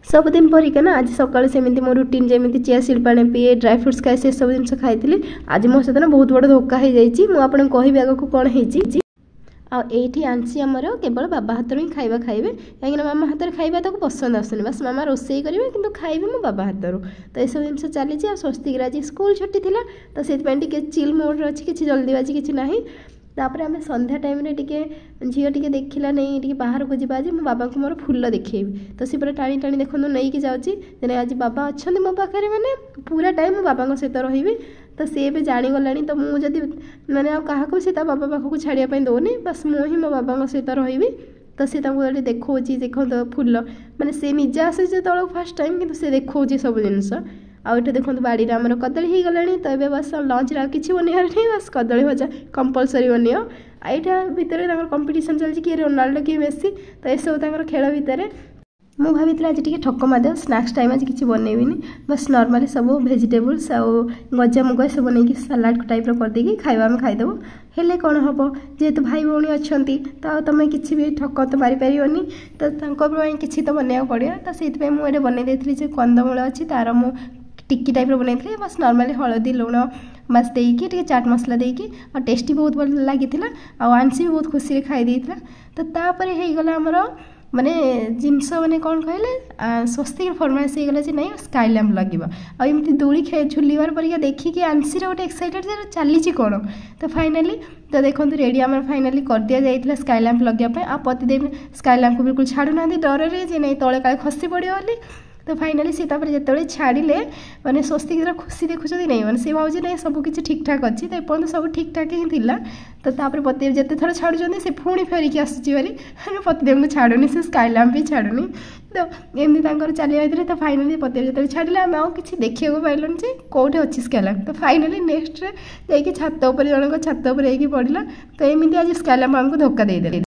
सबुदिन परिका ना आज सकाल सेमती मो रुटीन जमी चिया सीड पानी पीए ड्राई फ्रुट्स खाए से सब जिन खाई आज मो सहित ना बहुत बड़ धोखा हो जाए मुझे कहबी आग को कौन है आठी आंसी आमर केवल बाबा हाथ ही खाଇବା खाइबे कहीं मामा हाथ में खाଇବା ताको पसंद आसुनी बस मामा रोसई करेंगे कि खाइबे मो बाबा हाथ तो यह सब जिन चली स्वस्तिक आज स्कूल छुट्टी थी तो से चिल मोड अच्छी किसी जल्दीबाजी किसी ना तापर आम संध्या टाइम रे टिके झील टिके देखला नहीं टिके बाहर को जीवा मो बाबा को मोर फूल देखेबी तो सी पूरा टाणी टाणी देखो नहीं कि जाऊँगी आज बाबा अच्छा मो पाखे मैंने पूरा टाइम मो बाबा सहित रही तो सी भी जाणीगला तो मुझे मैंने क्या बाबा पाखक छाड़ापी दौनी बस मुझे मो बाबा सहित रही तो सी देखा देख फूल मैंने सी निजे आसे तौर फास्ट टाइम कि सी देखा सब जिनस आउटे देखो बाड़ी में आमर कदली हो गला तो ये बस लंच किसी बनवार नहीं बस कदली भजा कंपलसरी बन यहाँ भितर कंपिटिशन चलती किए रोनाल्डो किए मेसी तो यह सब खेल भितर मु भाई आज टी ठक मार स्नाक्स टाइम आज किसी बनईबिनी बस नॉर्मली सब वेजिटेबल्स आउ गजा मुग सब नहीं सालाड टाइप करदेकी खाଇବା आम खाईदेव हेले कौन हम जेहेतु भाई भौणी अच्छा तो तुम किसी भी ठक तो मारिपारनी तो किसी तो बनवा पड़ा तो से मुझे बनई देती कंदमूल अच्छी तार मु टिक्की टाइप बनाई बस नॉर्मली हलदी लुण बस देकी चाट मसला देकी और टेस्टी बहुत भल लगी आंसी भी बहुत खुशी खाई तो तापर होगला आमर माने जिनस मैंने कौन कहले स्वस्तिक फरमाइश होगला नहीं स्काई लैम्प लगे आमती दूली झुलार पर देखिए आंसी गोटे एक्साइटेड चली कौन तो फाइनाली तो देखो रेडी आम फाइनाली कर दि जाइए स्काई लैम्प लगे आ प्रतिदिन स्काई लैम्प को बिल्कुल छाड़ूना डर रे नहीं तले काले खसी पड़ो तो फाइनाली सी जो छाड़े मैंने स्वस्तिक खुशी देखुं नहीं मैंने सी भाव नहीं सब किसी ठीक ठाक अच्छी तो एपर्त सब ठीक ठाक ही थी तो प्रत्येक जिते थर छाड़ुं से पुणी फेरिकी आसूसी भारी प्रतिदिन को छाड़ुनी से स्काई लैम्प भी छाड़ुनी तो एमती चलिए तो फाइनाली प्रत्येक जो छाड़े आम आउ कि देखा पाइलुन जे कौटे अच्छी स्काई लैम्प तो फाइनाली नेक्स्ट छात उपर जनक छात उपर पड़ा तो एमती आज स्काई लैम्प आमको धोखा देदेले।